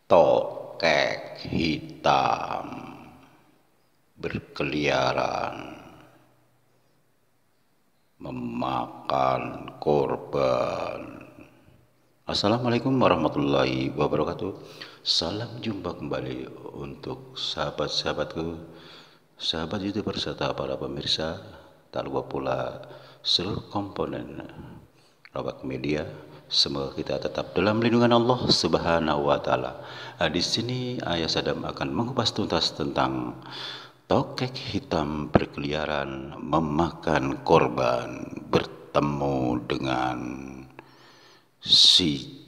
Tokek hitam berkeliaran memakan korban. Assalamualaikum warahmatullahi wabarakatuh. Salam jumpa kembali untuk sahabat-sahabatku, sahabat YouTuber serta para pemirsa, tak lupa pula seluruh komponen Robak Media. Semoga kita tetap dalam lindungan Allah Subhanahu wa taala. Di sini Ayah Sadam akan mengupas tuntas tentang tokek hitam berkeliaran memakan korban bertemu dengan si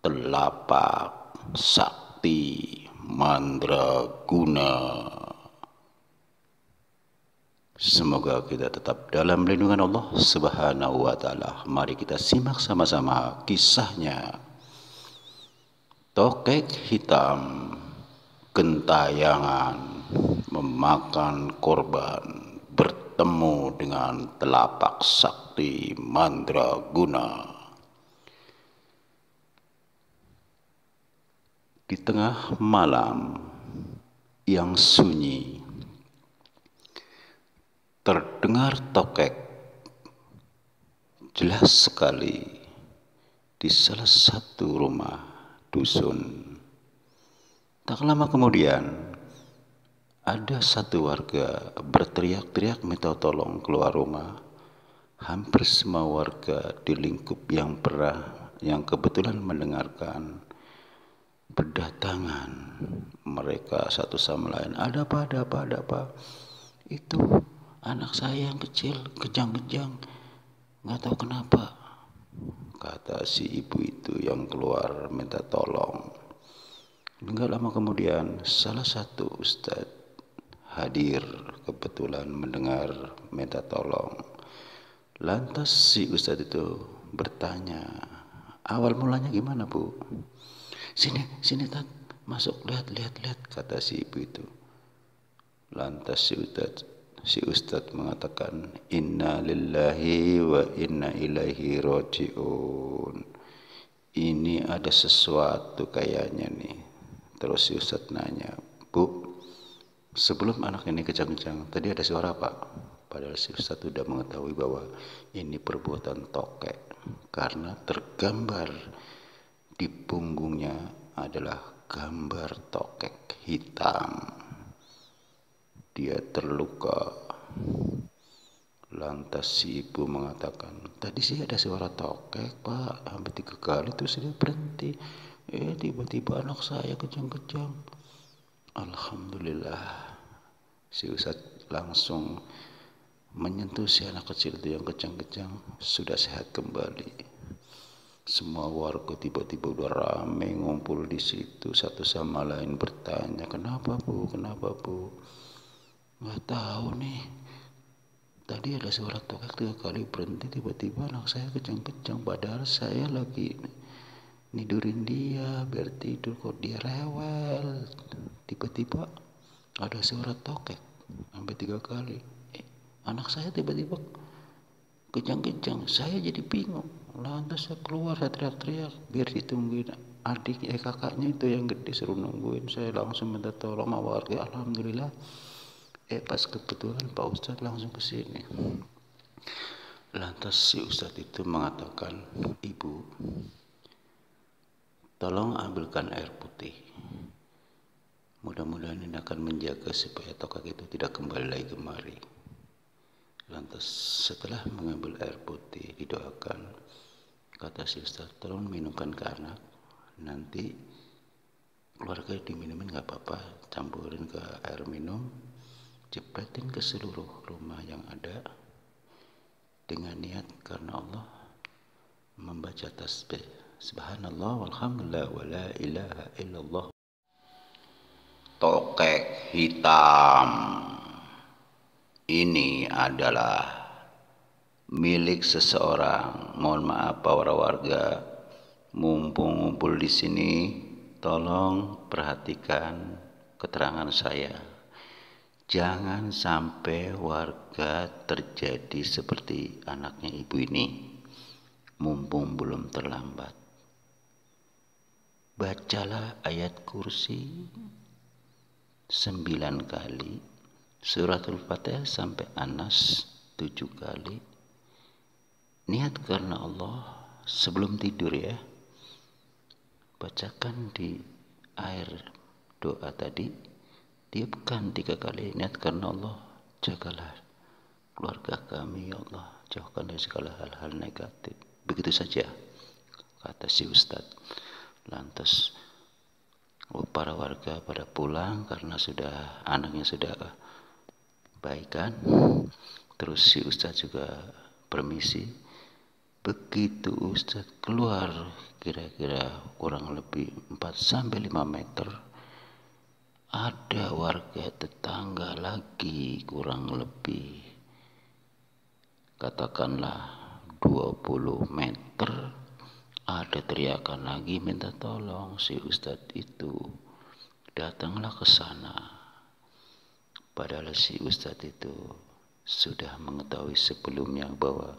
telapak sakti mandraguna. Semoga kita tetap dalam lindungan Allah Subhanahu wa taala. Mari kita simak sama-sama kisahnya. Tokek hitam gentayangan memakan korban bertemu dengan telapak sakti mandraguna. Di tengah malam yang sunyi, terdengar tokek jelas sekali di salah satu rumah dusun. Tak lama kemudian, ada satu warga berteriak-teriak minta tolong keluar rumah. Hampir semua warga di lingkup yang kebetulan mendengarkan berdatangan mereka satu sama lain. Ada apa? Itu anak saya yang kecil kejang-kejang, nggak tahu kenapa, kata si ibu itu yang keluar minta tolong. Enggak lama kemudian salah satu ustadz hadir kebetulan mendengar minta tolong. Lantas si ustadz itu bertanya, awal mulanya gimana bu? Sini Tat, masuk lihat, kata si ibu itu. Lantas si ustadz mengatakan, inna lillahi wa inna ilaihi raji'un. Ini ada sesuatu kayaknya nih. Terus si ustadz nanya, bu, sebelum anak ini kejang-kejang tadi ada suara apa? Padahal si ustadz sudah mengetahui bahwa ini perbuatan tokek, karena tergambar di punggungnya adalah gambar tokek hitam. Dia terluka. Lantas si ibu mengatakan, tadi sih ada suara tokek pak, hampir 3 kali terus dia berhenti. Tiba-tiba anak saya kejang-kejang. Alhamdulillah, si ustadz langsung menyentuh si anak kecil itu yang kejang-kejang, sudah sehat kembali. Semua warga tiba-tiba udah rame ngumpul di situ, satu sama lain bertanya, kenapa bu? Nggak tahu nih. Tadi ada suara tokek 3 kali berhenti, tiba-tiba anak saya kejang-kejang. Padahal saya lagi nidurin dia biar tidur, kok dia rewel. Tiba-tiba ada suara tokek sampai 3 kali. Anak saya tiba-tiba kejang-kejang, saya jadi bingung. Lantas saya keluar, saya teriak-teriak biar ditungguin kakaknya itu yang gede, suruh nungguin. Saya langsung minta tolong sama warga. Alhamdulillah pas kebetulan Pak Ustadz langsung ke sini. Lantas si Ustadz itu mengatakan, ibu, tolong ambilkan air putih. Mudah-mudahan ini akan menjaga supaya tokek itu tidak kembali lagi kemari. Lantas setelah mengambil air putih didoakan, kata si Ustadz, tolong minumkan ke anak. Nanti keluarga diminumin gak apa-apa, campurin ke air minum, jepretin ke seluruh rumah yang ada dengan niat karena Allah, membaca tasbih subhanallah walhamdulillah wa la ilaha illallah. Tokek hitam ini adalah milik seseorang. Mohon maaf para warga, mumpung ngumpul di sini, tolong perhatikan keterangan saya. Jangan sampai warga terjadi seperti anaknya ibu ini, mumpung belum terlambat. bacalah ayat kursi 9 kali, suratul Fatihah sampai Anas 7 kali. Niat karena Allah sebelum tidur ya. Bacakan di air doa tadi, tiupkan 3 kali, niat karena Allah, jagalah keluarga kami ya Allah, jauhkan dari segala hal-hal negatif. Begitu saja kata si Ustadz. Lantas para warga pada pulang karena sudah anaknya sudah baikan. Terus si Ustadz juga permisi. Begitu Ustadz keluar kira-kira kurang lebih 4-5 meter, ada warga tetangga lagi kurang lebih katakanlah 20 meter, ada teriakan lagi minta tolong. Si Ustadz itu datanglah ke sana, padahal si Ustadz itu sudah mengetahui sebelumnya bahwa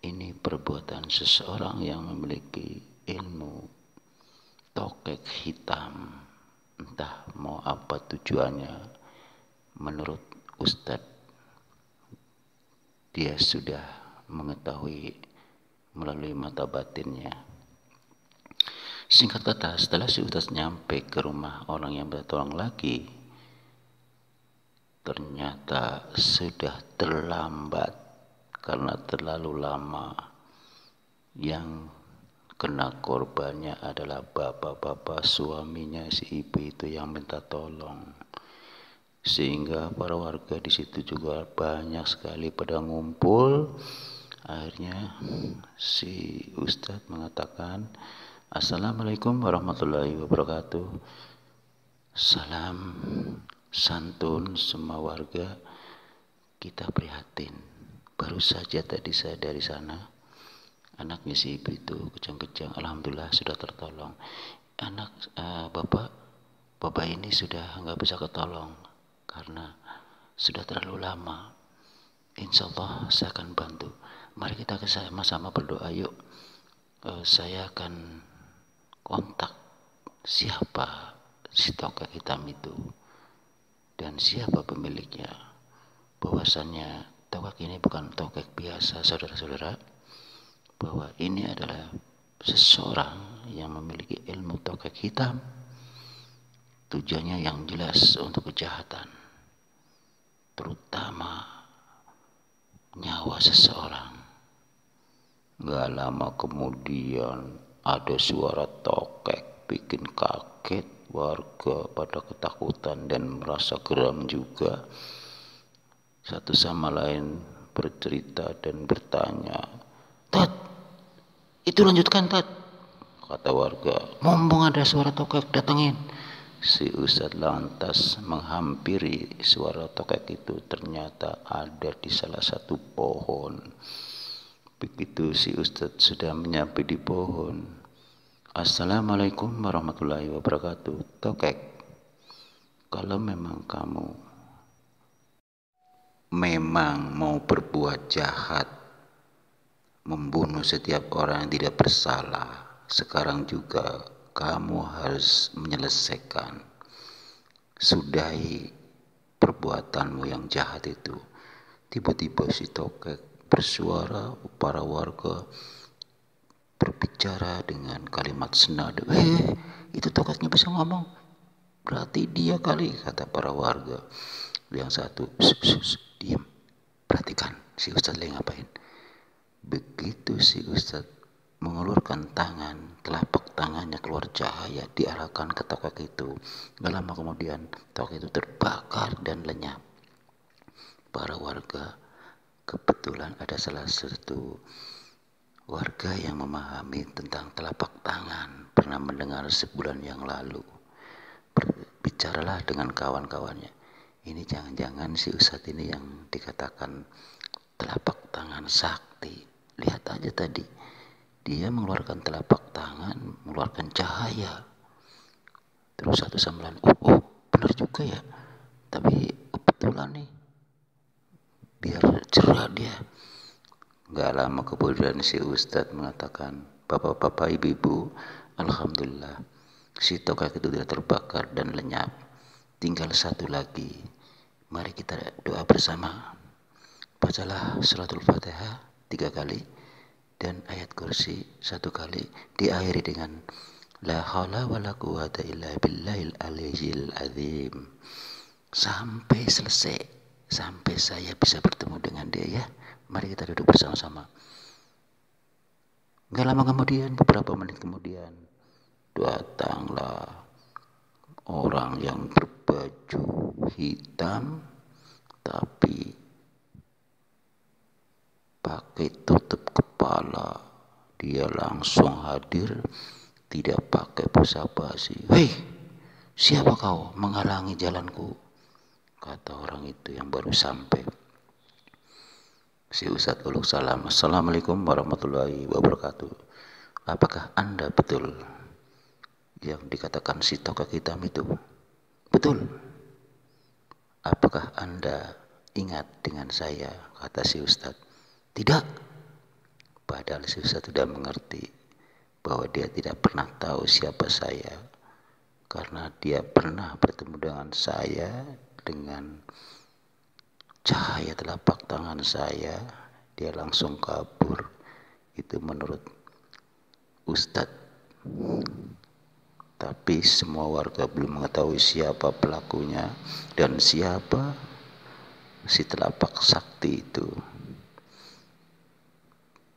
ini perbuatan seseorang yang memiliki ilmu tokek hitam. Entah mau apa tujuannya, menurut Ustadz dia sudah mengetahui melalui mata batinnya. Singkat kata, setelah si Ustadz nyampe ke rumah orang yang minta tolong lagi, ternyata sudah terlambat karena terlalu lama. Yang kena korbannya adalah bapak-bapak suaminya si ibu itu yang minta tolong. Sehingga para warga di situ juga banyak sekali pada ngumpul. Akhirnya si Ustadz mengatakan, Assalamualaikum warahmatullahi wabarakatuh. Salam santun semua warga, kita prihatin. Baru saja tadi saya dari sana, anaknya si ibu itu kejang-kejang, alhamdulillah sudah tertolong. Bapak ini sudah nggak bisa ketolong karena sudah terlalu lama. Insya Allah saya akan bantu. Mari kita sama-sama berdoa yuk. Saya akan kontak siapa si tokek hitam itu dan siapa pemiliknya. Bahwasannya tokek ini bukan tokek biasa, saudara-saudara, bahwa ini adalah seseorang yang memiliki ilmu tokek hitam. Tujuannya yang jelas untuk kejahatan, terutama nyawa seseorang. Gak lama kemudian ada suara tokek bikin kaget, warga pada ketakutan dan merasa geram juga. Satu sama lain bercerita dan bertanya, Tat, itu lanjutkan Tat, kata warga. Mumpung ada suara tokek, datengin. Si Ustadz lantas menghampiri suara tokek itu. Ternyata ada di salah satu pohon. Begitu si Ustadz sudah menyampai di pohon, Assalamualaikum warahmatullahi wabarakatuh. Tokek, kalau memang kamu memang mau berbuat jahat, membunuh setiap orang yang tidak bersalah, sekarang juga kamu harus menyelesaikan, sudahi perbuatanmu yang jahat itu. Tiba-tiba si tokek bersuara, para warga berbicara dengan kalimat senada. Itu tokeknya bisa ngomong, berarti dia kali, kata para warga. Yang satu, diam, perhatikan si Ustadz lagi ngapain. Begitu si Ustadz mengeluarkan tangan, telapak tangannya keluar cahaya, diarahkan ke tokek itu. Gak lama kemudian tokek itu terbakar dan lenyap. Para warga, kebetulan ada salah satu warga yang memahami tentang telapak tangan, pernah mendengar sebulan yang lalu. Bicaralah dengan kawan-kawannya. Ini jangan-jangan si Ustadz ini yang dikatakan telapak tangan sakti. Lihat aja tadi, dia mengeluarkan telapak tangan, mengeluarkan cahaya. Terus satu sama lain, benar juga ya. Tapi kebetulan nih, biar cerah dia. Gak lama kemudian si Ustadz mengatakan, bapak-bapak, ibu-ibu, alhamdulillah, Si tongkat itu tidak terbakar dan lenyap. Tinggal satu lagi. Mari kita doa bersama. Bacalah suratul Fatihah 3 kali dan ayat kursi 1 kali, diakhiri dengan la haula wala quwata illa billahil aliyyil azim. Sampai selesai, sampai saya bisa bertemu dengan dia ya. Mari kita duduk bersama-sama. Gak lama kemudian, beberapa menit kemudian, datanglah orang yang berbaju hitam tapi pakai tutup kepala. Dia langsung hadir, tidak pakai basa-basi. Hei, siapa kau menghalangi jalanku? Kata orang itu yang baru sampai. Si Ustadz uluk salam. Assalamualaikum warahmatullahi wabarakatuh. Apakah Anda betul yang dikatakan si tongkat hitam itu? Betul. Apakah Anda ingat dengan saya? Kata si Ustadz. Tidak. Padahal si Ustadz sudah mengerti bahwa dia tidak pernah tahu siapa saya, karena dia pernah bertemu dengan saya dengan cahaya telapak tangan saya. Dia langsung kabur. Itu menurut Ustadz. Tapi semua warga belum mengetahui siapa pelakunya dan siapa si telapak sakti itu.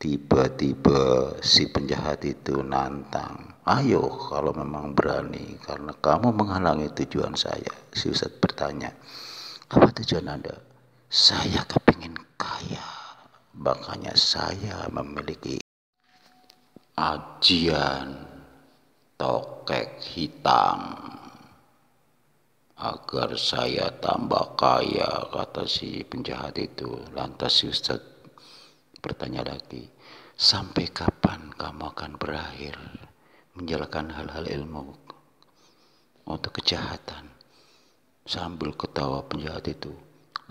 Tiba-tiba si penjahat itu nantang, ayo kalau memang berani, karena kamu menghalangi tujuan saya. Si Ustadz bertanya, apa tujuan Anda? Saya kepingin kaya, makanya saya memiliki ajian tokek hitam agar saya tambah kaya, kata si penjahat itu. Lantas si Ustadz bertanya lagi, sampai kapan kamu akan berakhir menjalankan hal-hal ilmu untuk kejahatan? Sambil ketawa penjahat itu,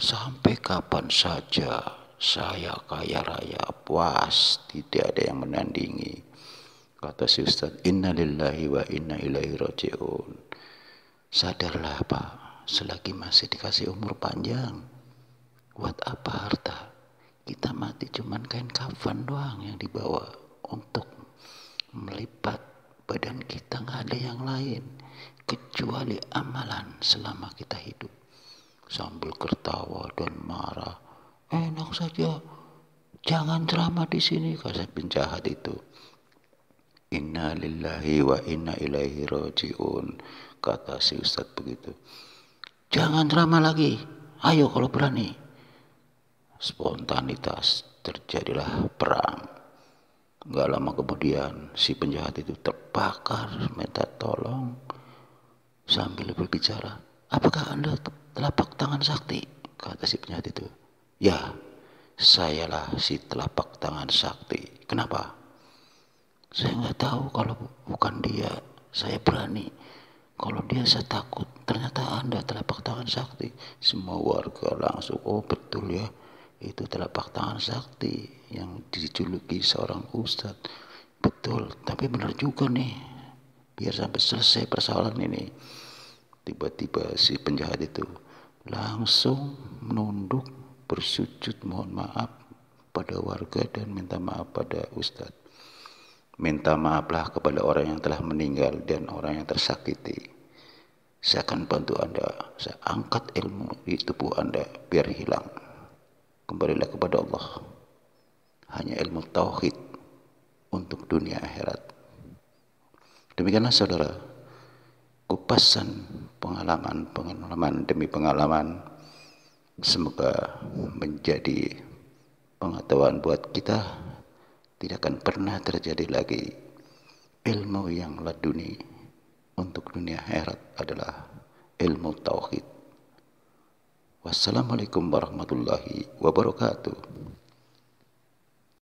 sampai kapan saja saya kaya raya, puas, tidak ada yang menandingi. Kata si Ustadz, inna lillahi wa inna ilaihi raji'un. Sadarlah Pak, selagi masih dikasih umur panjang, buat apa harta? Kita mati cuman kain kafan doang yang dibawa untuk melipat badan kita, nggak ada yang lain kecuali amalan selama kita hidup. Sambil tertawa dan marah, enak saja, jangan ceramah di sini, kata penjahat itu. Inna lillahi wa inna ilaihi raji'un, kata si Ustadz begitu. Jangan ceramah lagi, ayo kalau berani. Spontanitas, terjadilah perang. Gak lama kemudian si penjahat itu terbakar, minta tolong sambil berbicara, apakah Anda telapak tangan sakti? Kata si penjahat itu. Ya, sayalah si telapak tangan sakti. Kenapa? Saya nggak tahu, kalau bukan dia saya berani, kalau dia saya takut. Ternyata Anda telapak tangan sakti. Semua warga langsung, oh betul ya, itu telapak tangan sakti yang dijuluki seorang ustadz. Betul, tapi benar juga nih, biar sampai selesai persoalan ini. Tiba-tiba si penjahat itu langsung menunduk, bersujud mohon maaf pada warga dan minta maaf pada ustadz. Minta maaflah kepada orang yang telah meninggal dan orang yang tersakiti. Saya akan bantu Anda, saya angkat ilmu di tubuh Anda biar hilang. Kembalilah kepada Allah. Hanya ilmu tauhid untuk dunia akhirat. Demikianlah saudara, kupasan pengalaman demi pengalaman. Semoga menjadi pengetahuan buat kita. Tidak akan pernah terjadi lagi. Ilmu yang laduni untuk dunia akhirat adalah ilmu tauhid. Wassalamualaikum warahmatullahi wabarakatuh.